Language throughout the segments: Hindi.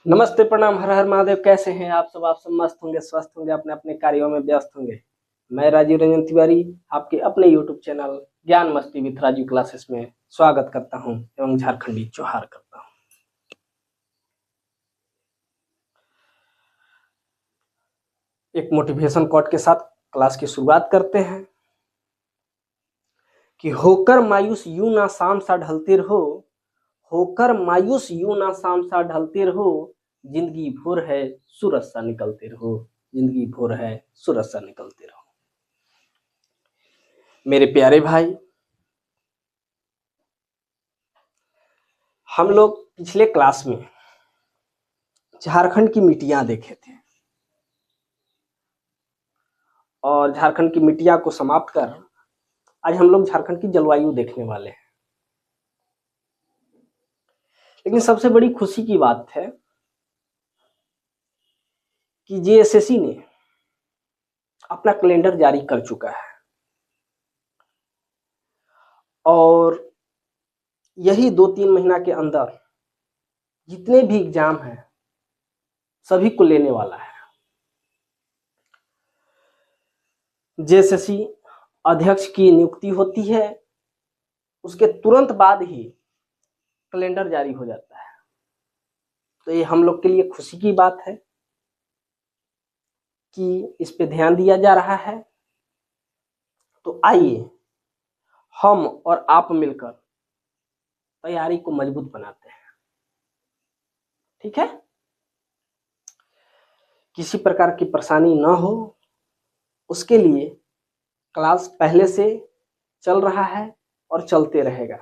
नमस्ते, प्रणाम, हर हर महादेव। कैसे हैं आप सब मस्त होंगे, स्वस्थ होंगे, अपने अपने कार्यों में व्यस्त होंगे। मैं राजीव रंजन तिवारी आपके अपने यूट्यूब चैनल ज्ञान मस्ती विथ राजू क्लासेस में स्वागत करता हूं एवं झारखंडी जोहार करता हूं। एक मोटिवेशन कोट के साथ क्लास की शुरुआत करते हैं कि होकर मायूस यूं ना शाम सा ढलते रहो, होकर मायूस यूं ना शाम सा ढलते रहो, जिंदगी भोर है सूरज सा निकलते रहो, जिंदगी भोर है सूरज सा निकलते रहो। मेरे प्यारे भाई, हम लोग पिछले क्लास में झारखंड की मिट्टियां देखे थे और झारखंड की मिट्टियां को समाप्त कर आज हम लोग झारखंड की जलवायु देखने वाले हैं। लेकिन सबसे बड़ी खुशी की बात है कि जेएसएससी ने अपना कैलेंडर जारी कर चुका है और यही 2-3 महीना के अंदर जितने भी एग्जाम हैं सभी को लेने वाला है। जेएसएससी अध्यक्ष की नियुक्ति होती है, उसके तुरंत बाद ही कैलेंडर जारी हो जाता है। तो ये हम लोग के लिए खुशी की बात है कि इस पे ध्यान दिया जा रहा है। तो आइए हम और आप मिलकर तैयारी को मजबूत बनाते हैं। ठीक है, किसी प्रकार की परेशानी ना हो उसके लिए क्लास पहले से चल रहा है और चलते रहेगा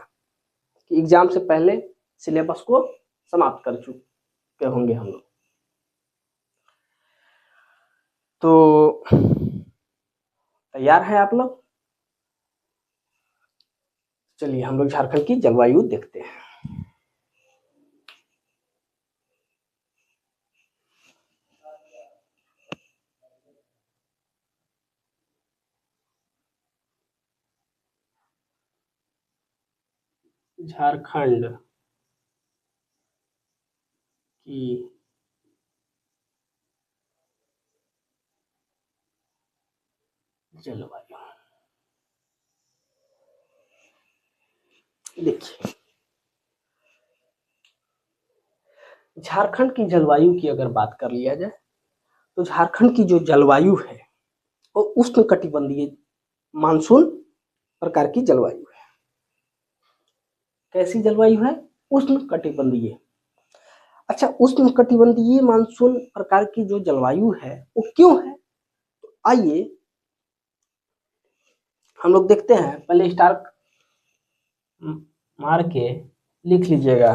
कि एग्जाम से पहले सिलेबस को समाप्त कर चुके होंगे हम लोग। तो तैयार हैं आप लोग? चलिए हम लोग झारखंड की जलवायु देखते हैं। झारखंड की जलवायु देखिए, झारखंड की जलवायु की अगर बात कर लिया जाए तो झारखंड की जो जलवायु है वो उष्णकटिबंधीय मानसून प्रकार की जलवायु है। कैसी जलवायु है? उष्णकटिबंधीय। अच्छा, उष्णकटिबंधीय मानसून प्रकार की जो जलवायु है वो क्यों है? तो आइए हम लोग देखते हैं। पहले स्टार मार के लिख लीजिएगा।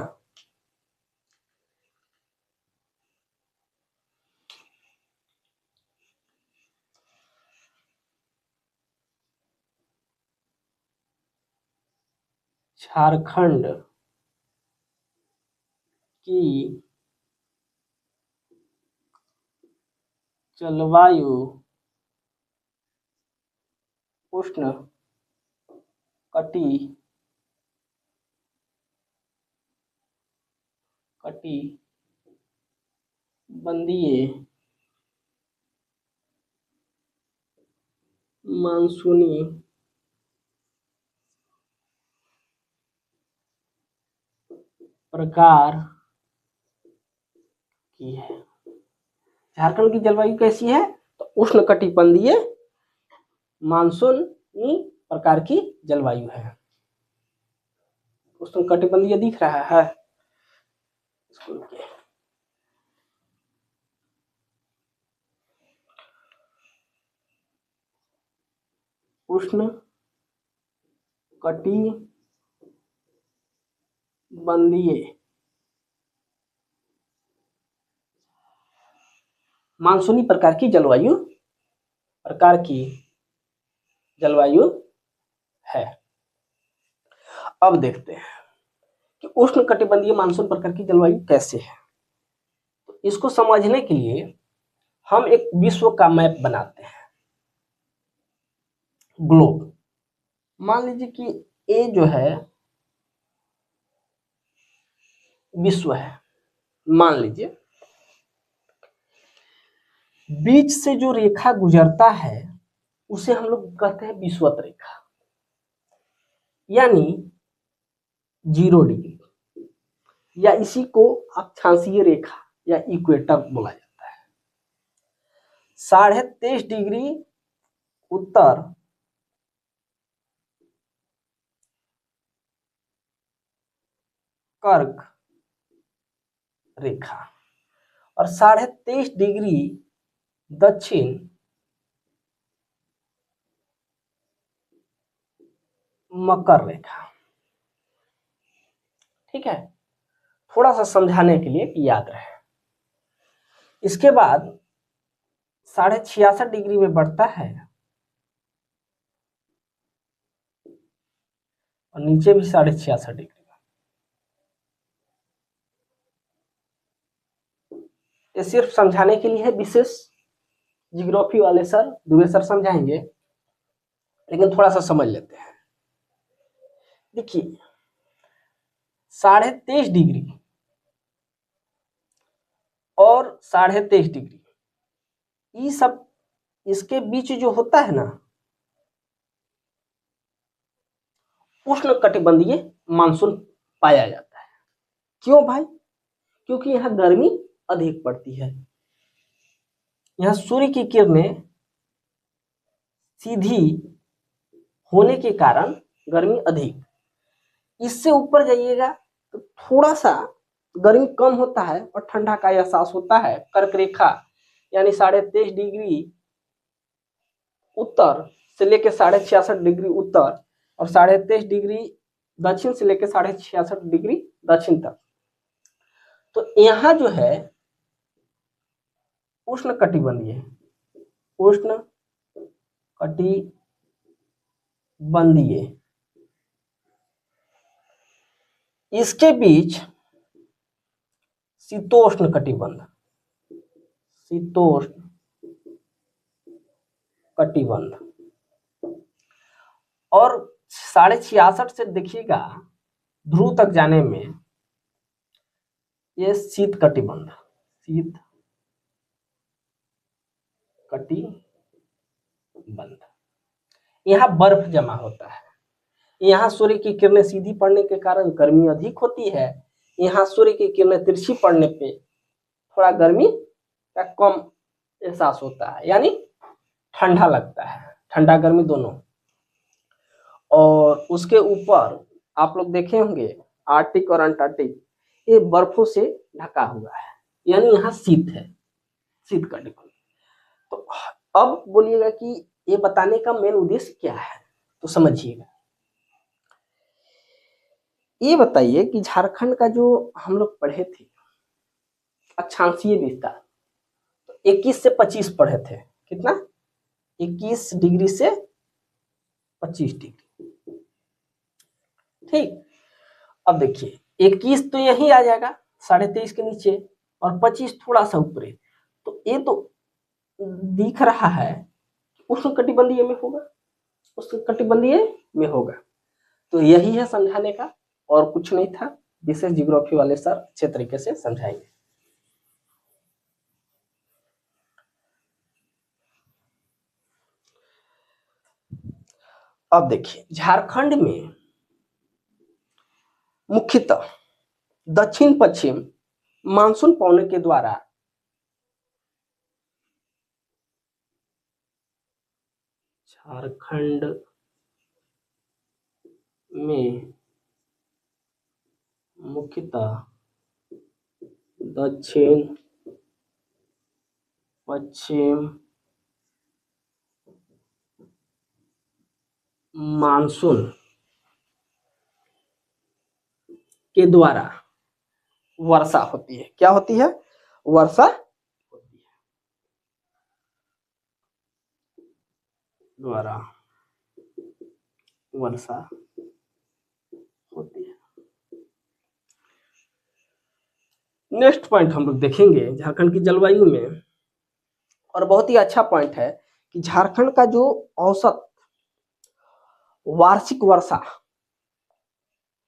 झारखंड की जलवायु उष्ण कटिबंधीय मानसूनी प्रकार की है। झारखंड की जलवायु कैसी है? तो उष्णकटिबंधीय मानसूनी प्रकार की जलवायु है। उष्णकटिबंधीय दिख रहा है स्कूल के। उष्ण कटिबंधीय मानसूनी प्रकार की जलवायु है। अब देखते हैं कि उष्णकटिबंधीय मानसून प्रकार की जलवायु कैसे है। तो इसको समझने के लिए हम एक विश्व का मैप बनाते हैं, ग्लोब। मान लीजिए कि ये जो है विश्व है, मान लीजिए। बीच से जो रेखा गुजरता है उसे हम लोग कहते हैं विषुवत रेखा, यानी 0 डिग्री, या इसी को अक्षांशीय रेखा या इक्वेटर बोला जाता है। 23.5 डिग्री उत्तर कर्क रेखा और 23.5 डिग्री दक्षिण मकर रेखा। ठीक है, थोड़ा सा समझाने के लिए कि याद रहे। इसके बाद 66.5 डिग्री में बढ़ता है और नीचे भी 66.5 डिग्री। ये सिर्फ समझाने के लिए है, विशेष जियोग्राफी वाले सर, दुबे सर समझाएंगे, लेकिन थोड़ा सा समझ लेते हैं। देखिए 23.5 डिग्री और 23.5 डिग्री, ये सब इसके बीच जो होता है ना, उष्ण कटिबंधीय मानसून पाया जाता है। क्यों भाई? क्योंकि यहाँ गर्मी अधिक पड़ती है, यहाँ सूर्य की किरणें सीधी होने के कारण गर्मी अधिक। इससे ऊपर जाइएगा तो थोड़ा सा गर्मी कम होता है और ठंडा का एहसास होता है। कर्क रेखा यानी 23.5 डिग्री उत्तर से लेकर 66.5 डिग्री उत्तर और 23.5 डिग्री दक्षिण से लेकर 66.5 डिग्री दक्षिण तक। तो यहाँ जो है उष्ण कटिबंधीय इसके बीच शीतोष्ण कटिबंध और 66.5 से देखिएगा ध्रुव तक जाने में ये शीत कटिबंध यहाँ बर्फ जमा होता है। यहाँ सूर्य की किरणें सीधी पड़ने के कारण गर्मी अधिक होती है, यहाँ सूर्य की किरणें तिरछी पड़ने पे थोड़ा गर्मी का कम एहसास होता है, यानी ठंडा लगता है, ठंडा गर्मी दोनों। और उसके ऊपर आप लोग देखे होंगे आर्कटिक और अंटार्कटिक, ये बर्फों से ढका हुआ है, यानी यहाँ शीत है, शीत कटिबंध। तो अब बोलिएगा कि ये बताने का मेन उद्देश्य क्या है, तो समझिएगा। ये बताइए कि झारखंड का जो हम लोग पढ़े थे अक्षांशीय विस्तार, तो 21 से 25 पढ़े थे। कितना? 21 डिग्री से 25 डिग्री। ठीक, अब देखिए 21 तो यही आ जाएगा 23.5 के नीचे और 25 थोड़ा सा ऊपर, तो ये तो दिख रहा है उष्णकटिबंधीय में होगा, उष्णकटिबंधीय में होगा। तो यही है समझाने का, और कुछ नहीं था। विशेष जियोग्राफी वाले सर अच्छे तरीके से समझाएंगे। अब देखिए झारखंड में मुख्यतः दक्षिण पश्चिम मानसून पवनों के द्वारा झारखंड में मुख्यतः दक्षिण पश्चिम मानसून के द्वारा वर्षा होती है। क्या होती है? वर्षा होती है, द्वारा वर्षा होती है। नेक्स्ट पॉइंट हम लोग देखेंगे झारखंड की जलवायु में, और बहुत ही अच्छा पॉइंट है कि झारखंड का जो औसत वार्षिक वर्षा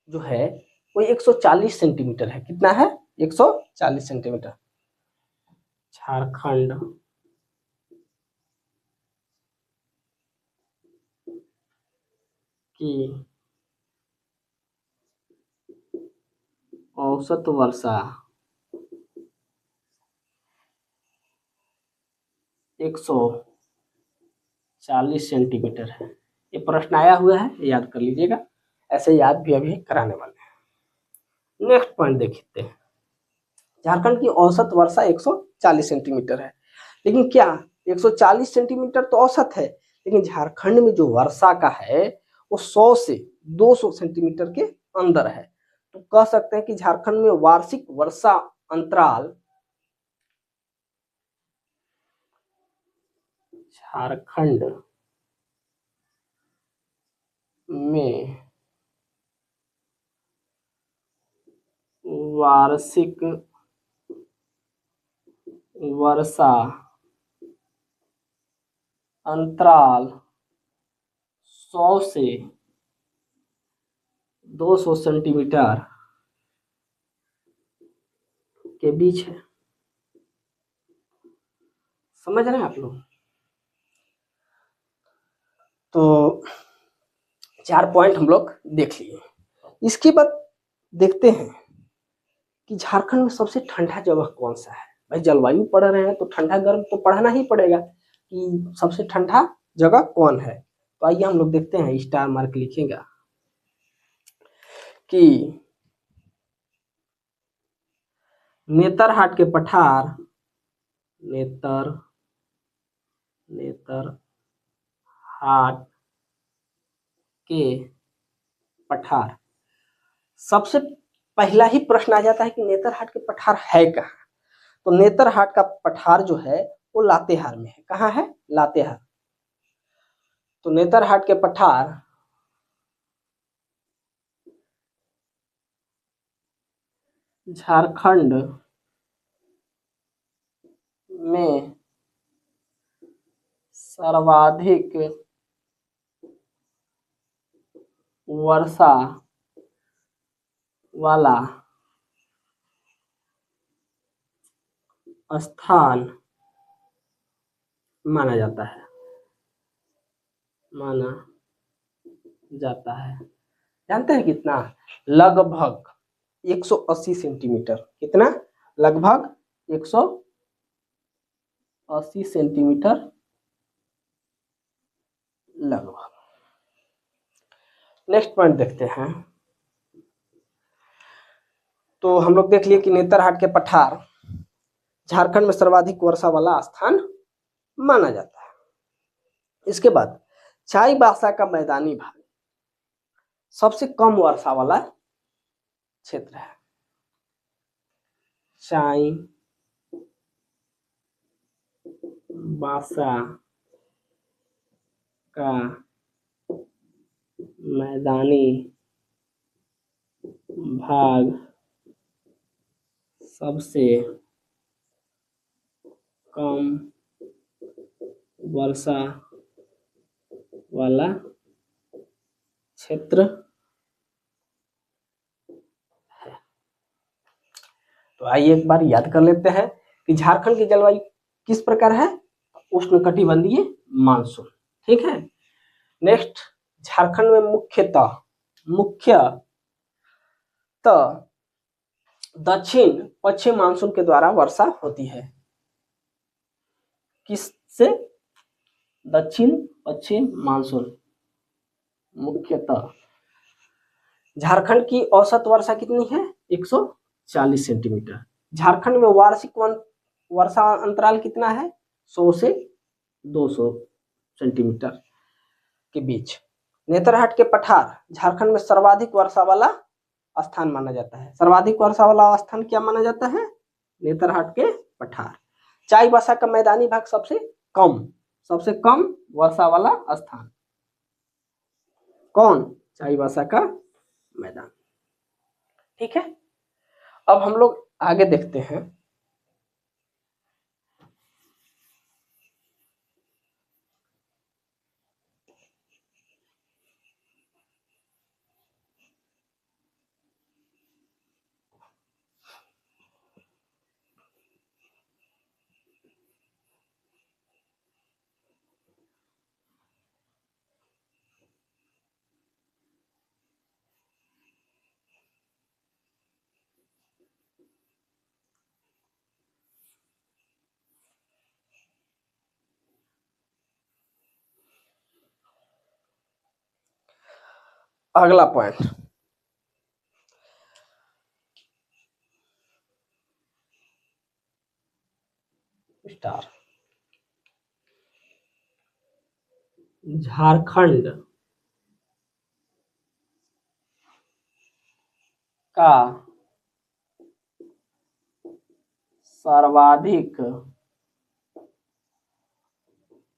जो है वो 140 सेंटीमीटर है। कितना है? 140 सेंटीमीटर। झारखंड कि औसत वर्षा 140 सेंटीमीटर है। ये प्रश्न आया हुआ है, याद कर लीजिएगा, ऐसे याद भी अभी कराने वाले हैं। नेक्स्ट पॉइंट देखते हैं। झारखंड की औसत वर्षा 140 सेंटीमीटर है, लेकिन क्या 140 सेंटीमीटर तो औसत है, लेकिन झारखंड में जो वर्षा का है वो 100 से 200 सेंटीमीटर के अंदर है। तो कह सकते हैं कि झारखंड में वार्षिक वर्षा अंतराल झारखंड में वार्षिक वर्षा अंतराल 100 से 200 सेंटीमीटर के बीच है। समझ रहे हैं आप लोग? तो 4 पॉइंट हम लोग देख लिए। इसके बाद देखते हैं कि झारखंड में सबसे ठंडा जगह कौन सा है। भाई जलवायु पढ़ रहे हैं तो ठंडा गर्म तो पढ़ना ही पड़ेगा कि सबसे ठंडा जगह कौन है। तो आइए हम लोग देखते हैं, स्टार मार्क लिखेगा कि नेतरहाट के पठार, नेतरहाट के पठार। सबसे पहला ही प्रश्न आ जाता है कि नेतरहाट के पठार है कहाँ। तो नेतरहाट का पठार जो है वो लातेहार में है। कहाँ है? लातेहार। तो नेतरहाट के पठार झारखंड में सर्वाधिक वर्षा वाला स्थान माना जाता है, जानते हैं कितना? लगभग 180 सेंटीमीटर। कितना? लगभग 180 सेंटीमीटर लगभग। नेक्स्ट पॉइंट देखते हैं। तो हम लोग देख लिए कि नेतरहाट के पठार झारखंड में सर्वाधिक वर्षा वाला स्थान माना जाता है। इसके बाद चाईबासा का मैदानी भाग सबसे कम वर्षा वाला क्षेत्र है। चाईबासा का मैदानी भाग सबसे कम वर्षा वाला क्षेत्र है। तो आइए एक बार याद कर लेते हैं कि झारखंड की जलवायु किस प्रकार है? उष्णकटिबंधीय मानसून। ठीक है। नेक्स्ट, झारखंड में मुख्यतः दक्षिण पश्चिम मानसून के द्वारा वर्षा होती है। किससे? दक्षिण पश्चिम मानसून। मुख्यतः झारखंड की औसत वर्षा कितनी है? 140 सेंटीमीटर। झारखंड में वार्षिक वर्षा अंतराल कितना है? 100 से 200 सेंटीमीटर के बीच। नेतरहाट के पठार झारखंड में सर्वाधिक वर्षा वाला स्थान माना जाता है। सर्वाधिक वर्षा वाला स्थान क्या माना जाता है? नेतरहाट के पठार। चाईबासा का मैदानी भाग सबसे कम वर्षा वाला स्थान कौन? चाईबासा का मैदान। ठीक है। अब हम लोग आगे देखते हैं। अगला पॉइंट, स्टार, झारखंड का सर्वाधिक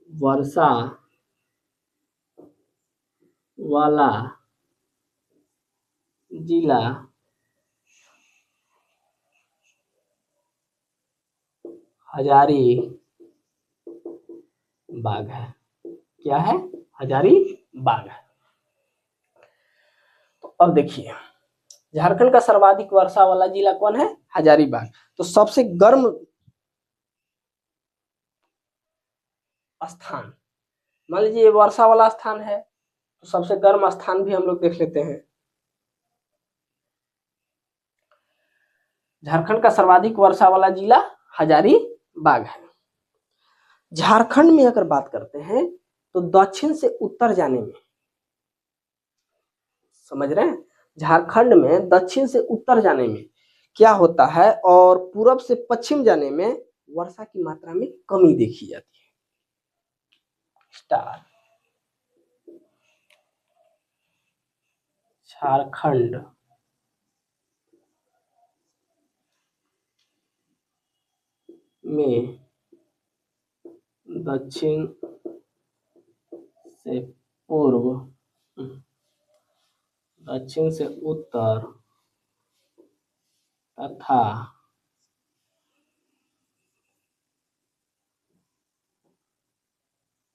वर्षा वाला जिला हजारीबाग है। क्या है? हजारीबाग है। तो अब देखिए, झारखंड का सर्वाधिक वर्षा वाला जिला कौन है? हजारीबाग। तो सबसे गर्म स्थान, मान लीजिए ये वर्षा वाला स्थान है, तो सबसे गर्म स्थान भी हम लोग देख लेते हैं। झारखंड का सर्वाधिक वर्षा वाला जिला हजारीबाग है। झारखंड में अगर बात करते हैं तो दक्षिण से उत्तर जाने में, समझ रहे हैं, झारखंड में दक्षिण से उत्तर जाने में क्या होता है, और पूरब से पश्चिम जाने में वर्षा की मात्रा में कमी देखी जाती है। स्टार, झारखंड में दक्षिण से पूर्व, दक्षिण से उत्तर तथा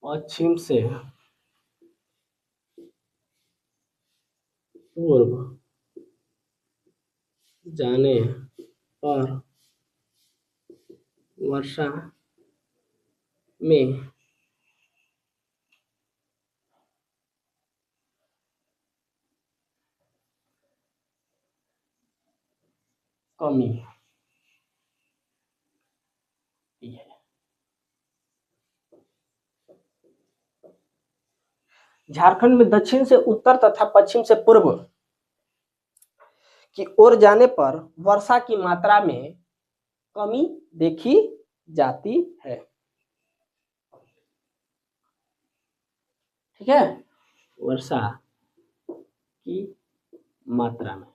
पश्चिम से पूर्व जाने पर वर्षा में कमी है। झारखंड में दक्षिण से उत्तर तथा पश्चिम से पूर्व की ओर जाने पर वर्षा की मात्रा में कमी देखी जाती है। ठीक है, वर्षा की मात्रा में।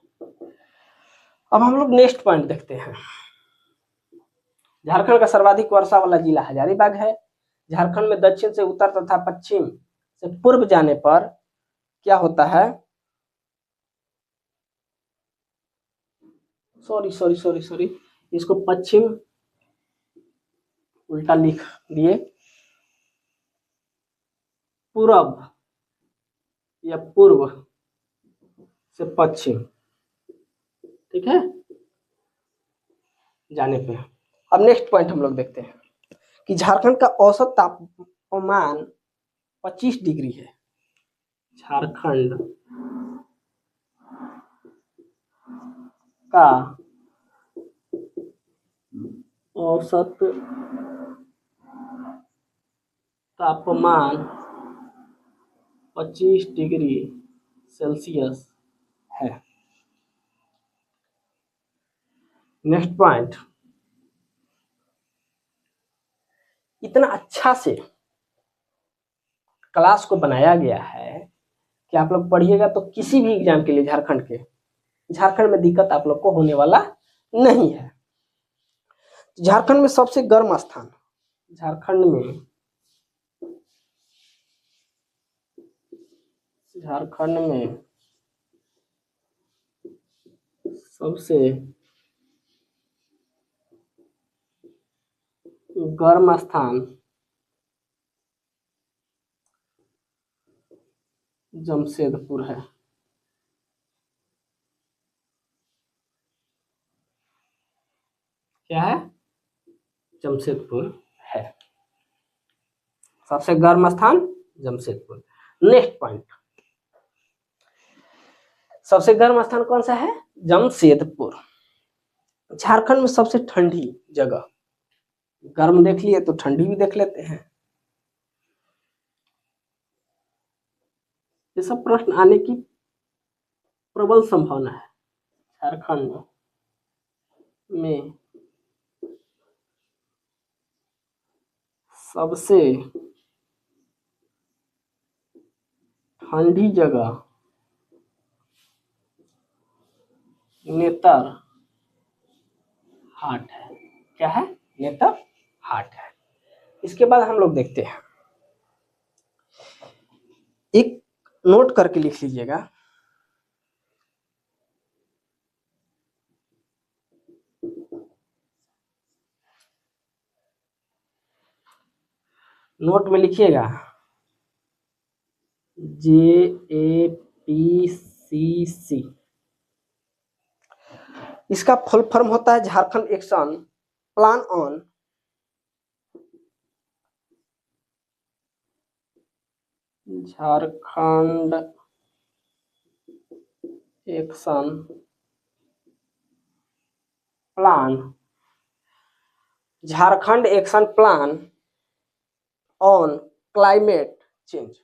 अब हम लोग नेक्स्ट पॉइंट देखते हैं। झारखंड का सर्वाधिक वर्षा वाला जिला हजारीबाग है। झारखंड में दक्षिण से उत्तर तथा पश्चिम से पूर्व जाने पर क्या होता है, सॉरी, इसको पश्चिम उल्टा लिख दिए, पूरब या पूर्व से पश्चिम, ठीक है, जाने पे। अब नेक्स्ट पॉइंट हम लोग देखते हैं कि झारखंड का औसत तापमान 25 डिग्री है। झारखंड का औसत तापमान 25 डिग्री सेल्सियस है। नेक्स्ट पॉइंट, इतना अच्छा से क्लास को बनाया गया है कि आप लोग पढ़िएगा तो किसी भी एग्जाम के लिए झारखंड में दिक्कत आप लोग को होने वाला नहीं है। झारखंड में सबसे गर्म स्थान, झारखंड में सबसे गर्म स्थान जमशेदपुर है। क्या है? जमशेदपुर है सबसे गर्म स्थान, जमशेदपुर। नेक्स्ट पॉइंट, सबसे गर्म स्थान कौन सा है? जमशेदपुर। झारखंड में सबसे ठंडी जगह, गर्म देख लिए तो ठंडी भी देख लेते हैं। ये सब प्रश्न आने की प्रबल संभावना है झारखंड में सबसे ठंडी जगह नेतर हाट है। क्या है? नेतर हाट है। इसके बाद हम लोग देखते हैं, एक नोट करके लिख लीजिएगा, नोट में लिखिएगा JAPCC। इसका फुल फॉर्म होता है Jharkhand action plan on Jharkhand action plan, Jharkhand action plan on climate change,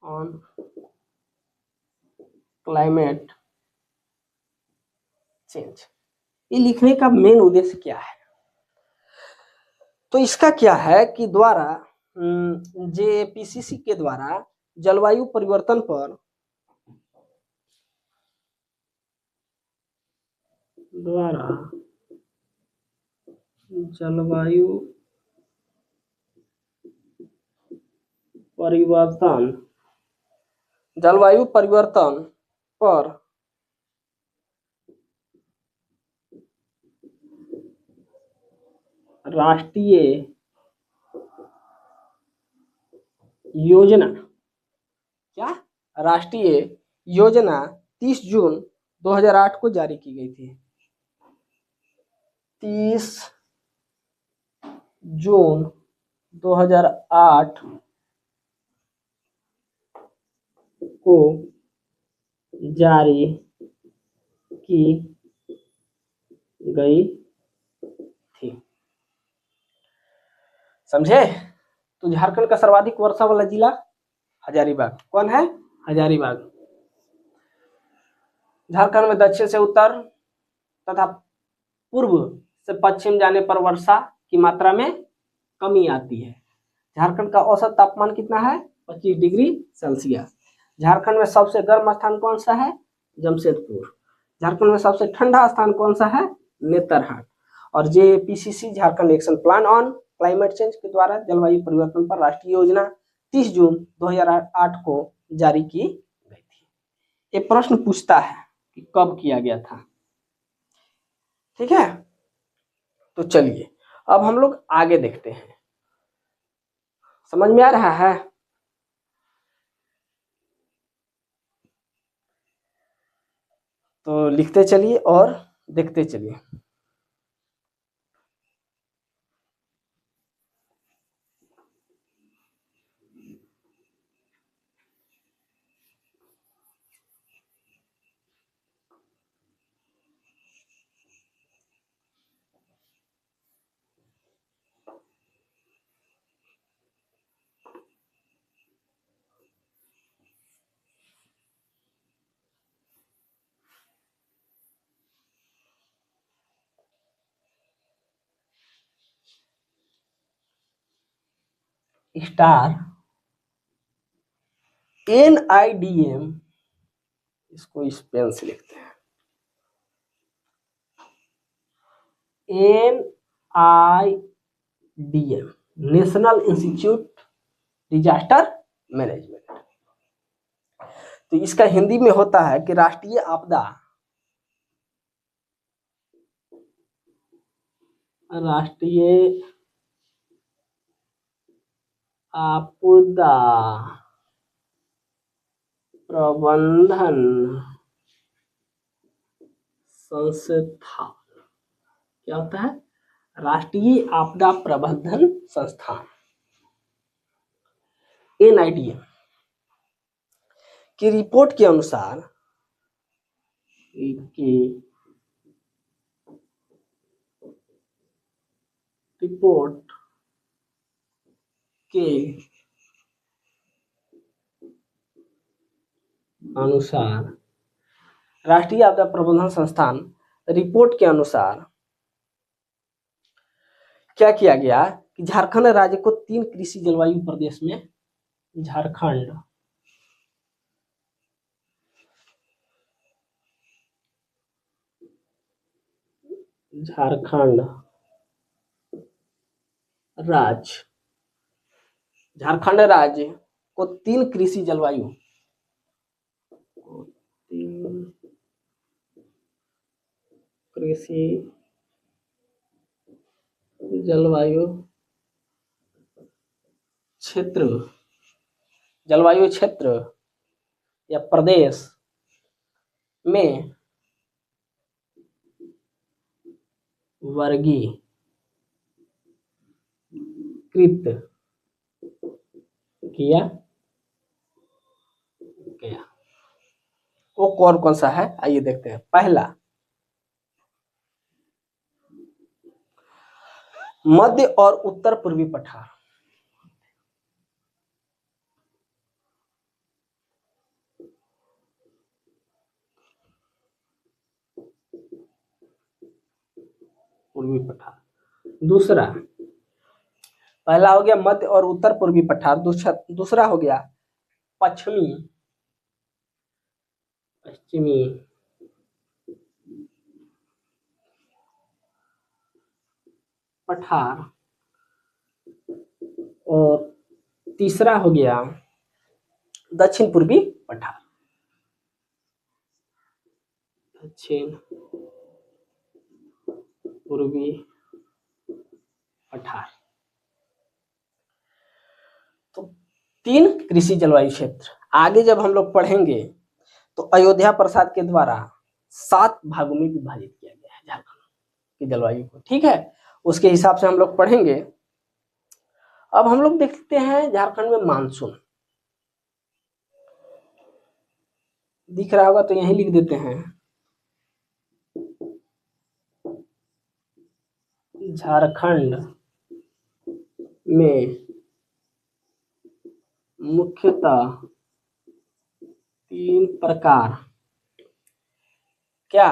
on climate change. ये लिखने का मेन उद्देश्य क्या है? तो इसका क्या है कि द्वारा JAPCC के द्वारा जलवायु परिवर्तन पर जलवायु परिवर्तन पर राष्ट्रीय योजना, क्या? राष्ट्रीय योजना 30 जून 2008 को जारी की गई थी। 30 जून 2008 को जारी की गई थी। समझे? तो झारखंड का सर्वाधिक वर्षा वाला जिला हजारीबाग। कौन है? हजारीबाग। झारखंड में दक्षिण से उत्तर तथा पूर्व से पश्चिम जाने पर वर्षा की मात्रा में कमी आती है। झारखंड का औसत तापमान कितना है? 25 डिग्री सेल्सियस। झारखंड में सबसे गर्म स्थान कौन सा है? जमशेदपुर। झारखंड में सबसे ठंडा स्थान कौन सा है? नेतरहाट। और JAPCC Jharkhand action plan on climate change के द्वारा जलवायु परिवर्तन पर राष्ट्रीय योजना 30 जून 2008 को जारी की गई थी। ये प्रश्न पूछता है कि कब किया गया था। ठीक है, तो चलिए अब हम लोग आगे देखते हैं। समझ में आ रहा है? तो लिखते चलिए और देखते चलिए। स्टार NIDM, इसको इस पेन से लिखते हैं, NIDM national institute disaster management. तो इसका हिंदी में होता है कि राष्ट्रीय आपदा आपदा प्रबंधन संस्थान। क्या होता है? राष्ट्रीय आपदा प्रबंधन संस्थान NIDM की रिपोर्ट के अनुसार के अनुसार, राष्ट्रीय आपदा प्रबंधन संस्थान रिपोर्ट के अनुसार क्या किया गया कि झारखंड राज्य को 3 कृषि जलवायु प्रदेश में, झारखंड झारखंड राज्य झारखंड राज्य को 3 कृषि जलवायु, 3 कृषि जलवायु क्षेत्र, जलवायु क्षेत्र या प्रदेश में वर्गीकृत किया गया। वो कौन कौन सा है, आइए देखते हैं। पहला, मध्य और उत्तर पूर्वी पठार, पूर्वी पठार। दूसरा, पहला हो गया मध्य और उत्तर पूर्वी पठार। दूसरा हो गया पश्चिमी पठार। और तीसरा हो गया दक्षिण पूर्वी पठार, दक्षिण पूर्वी पठार। तो 3 कृषि जलवायु क्षेत्र। आगे जब हम लोग पढ़ेंगे तो अयोध्या प्रसाद के द्वारा 7 भागों में विभाजित किया गया है झारखंड की जलवायु को, ठीक है, उसके हिसाब से हम लोग पढ़ेंगे। अब हम लोग देखते हैं झारखंड में मानसून, दिख रहा होगा तो यहीं लिख देते हैं। झारखंड में मुख्यतः 3 प्रकार, क्या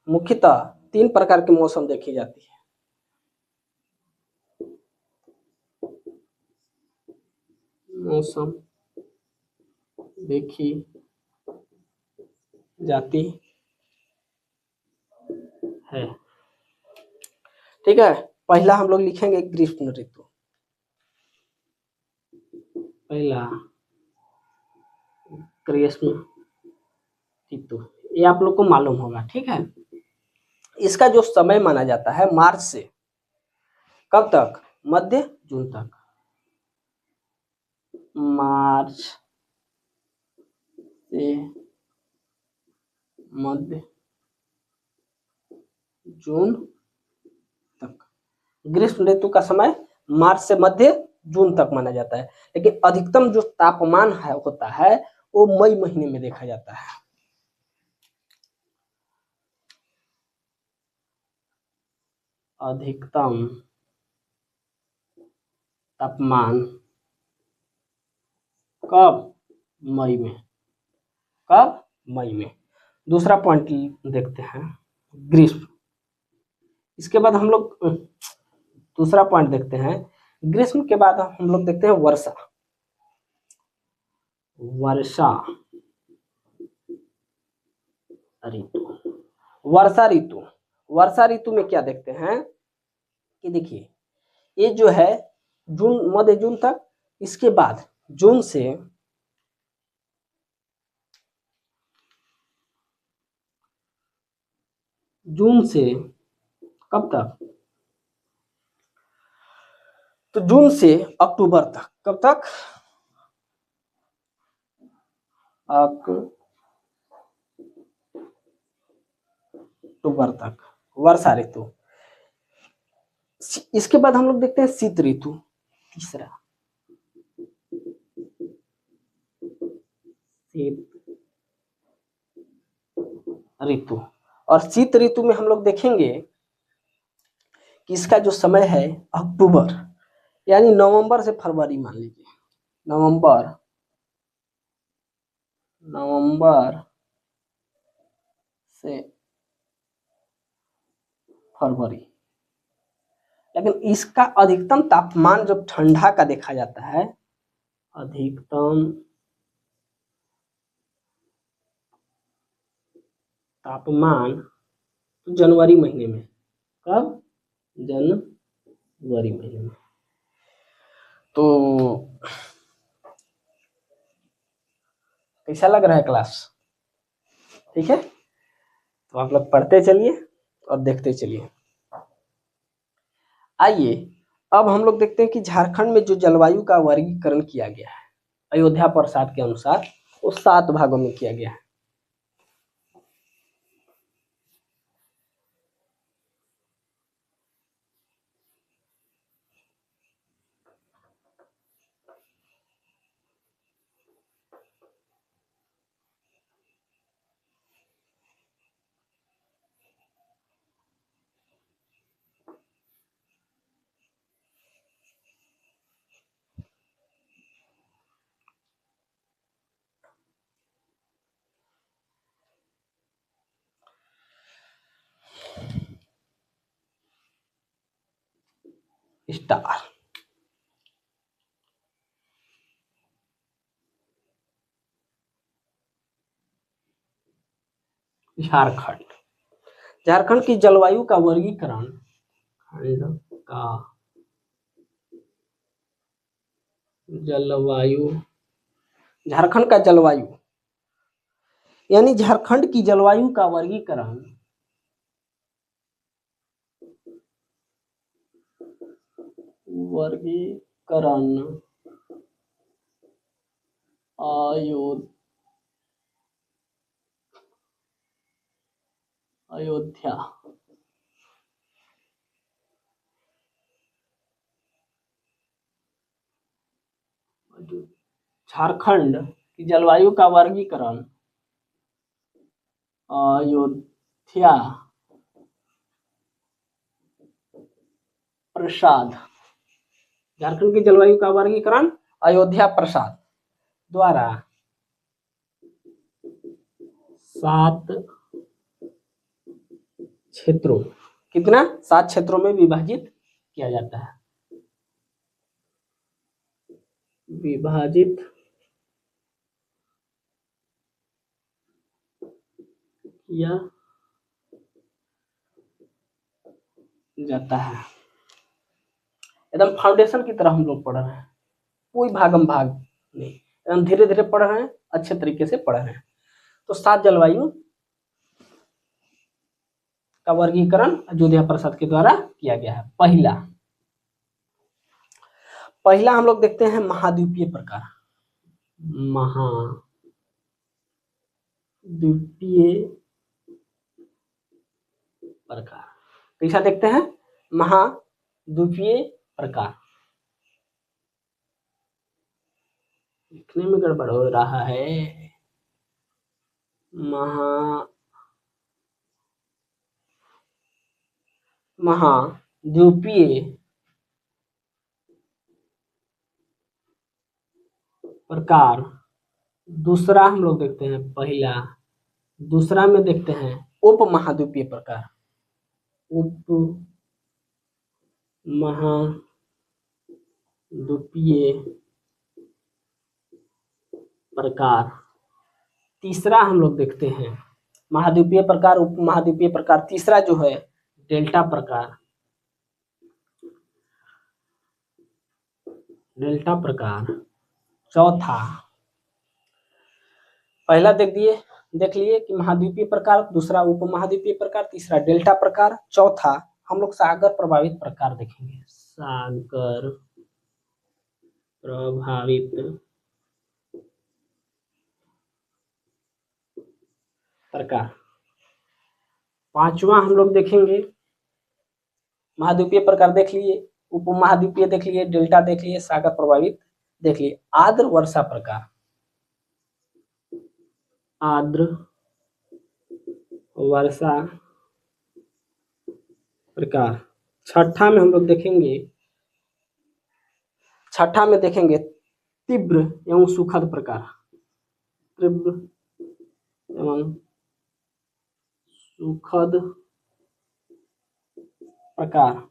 मुख्यतः 3 प्रकार के मौसम देखी जाती है। मौसम देखी जाती है, ठीक है। पहला हम लोग लिखेंगे ग्रीष्म ऋतु, पहला ग्रीष्म ऋतु, ये आप लोग को मालूम होगा, ठीक है। इसका जो समय माना जाता है मार्च से कब तक, मध्य जून तक, मार्च से मध्य जून तक। ग्रीष्म ऋतु का समय मार्च से मध्य जून तक माना जाता है, लेकिन अधिकतम जो तापमान है होता है वो मई महीने में देखा जाता है। अधिकतम तापमान कब, मई में, कब, मई में। दूसरा पॉइंट देखते हैं ग्रीष्म। इसके बाद हम लोग दूसरा पॉइंट देखते हैं ग्रीष्म के बाद हम लोग देखते हैं वर्षा, वर्षा ऋतु। वर्षा ऋतु, वर्षा ऋतु में क्या देखते हैं कि देखिए ये जो है जून, मध्य जून तक, इसके बाद जून से कब तक, तो जून से अक्टूबर तक, कब तक, अक्टूबर तक वर्षा ऋतु। इसके बाद हम लोग देखते हैं शीत ऋतु, तीसरा शीत ऋतु। और शीत ऋतु में हम लोग देखेंगे कि इसका जो समय है अक्टूबर, यानी नवंबर से फरवरी मान लीजिए, नवंबर नवंबर से फरवरी। लेकिन इसका अधिकतम तापमान जब ठंडा का देखा जाता है, अधिकतम तापमान तो जनवरी महीने में। कब? जनवरी महीने में। तो कैसा लग रहा है क्लास? ठीक है, तो आप लोग पढ़ते चलिए और देखते चलिए। आइए अब हम लोग देखते हैं कि झारखंड में जो जलवायु का वर्गीकरण किया गया है अयोध्या प्रसाद के अनुसार, वो 7 भागों में किया गया है। स्टार। झारखंड। झारखंड की जलवायु का वर्गीकरण, खंड का जलवायु, झारखंड का जलवायु यानी झारखंड की जलवायु का वर्गीकरण अयोध्या झारखंड की जलवायु का वर्गीकरण अयोध्या प्रसाद, झारखंड की जलवायु का वर्गीकरण अयोध्या प्रसाद द्वारा 7 क्षेत्रों, कितना? 7 क्षेत्रों में विभाजित किया जाता है। विभाजित किया जाता है। एकदम फाउंडेशन की तरह हम लोग पढ़ रहे हैं, कोई भागम भाग नहीं, एकदम धीरे धीरे पढ़ रहे हैं, अच्छे तरीके से पढ़ रहे हैं। तो 7 जलवायु का वर्गीकरण अयोध्या प्रसाद के द्वारा किया गया है। पहला हम लोग देखते हैं महाद्वीपीय प्रकार। महाद्वीपीय प्रकार कैसा देखते हैं? महाद्वीपीय प्रकार। लिखने में गड़बड़ हो रहा है। महाद्वीपीय प्रकार। दूसरा हम लोग देखते हैं, पहला। दूसरा में देखते हैं उप महाद्वीपीय प्रकार। उप महाद्वीपीय प्रकार। तीसरा हम लोग देखते हैं महाद्वीपीय प्रकार, उप महाद्वीपीय प्रकार। तीसरा जो है डेल्टा प्रकार। डेल्टा प्रकार। चौथा, पहला देख लिए कि महाद्वीपीय प्रकार, दूसरा उप महाद्वीपीय प्रकार, तीसरा डेल्टा प्रकार, चौथा हम लोग सागर प्रभावित प्रकार देखेंगे। सागर प्रभावित प्रकार। पांचवा हम लोग देखेंगे, महाद्वीपीय प्रकार देख लिए, उप महाद्वीपीय देख लिए, डेल्टा देख लिए, सागर प्रभावित देख लिए। आर्द्र वर्षा प्रकार। आर्द्र वर्षा प्रकार। छठा में हम लोग देखेंगे, तीव्र एवं सुखद प्रकार। तीव्र एवं सुखद प्रकार,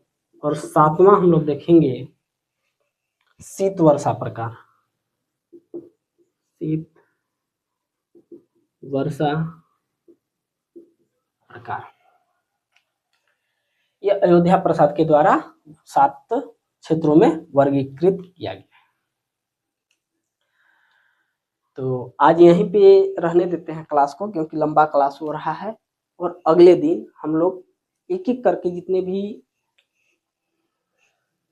और 7वां हम लोग देखेंगे शीत वर्षा प्रकार। शीत वर्षा प्रकार, यह अयोध्या प्रसाद के द्वारा 7 क्षेत्रों में वर्गीकृत किया गया। तो आज यहीं पे रहने देते हैं क्लास को, क्योंकि लंबा क्लास हो रहा है, और अगले दिन हम लोग एक एक करके जितने भी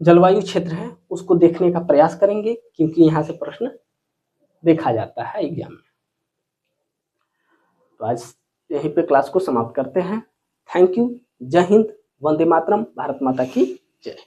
जलवायु क्षेत्र हैं उसको देखने का प्रयास करेंगे, क्योंकि यहाँ से प्रश्न देखा जाता है एग्जाम में। तो आज यहीं पे क्लास को समाप्त करते हैं। Thank you. जय हिंद, वंदे मातरम, भारत माता की जय।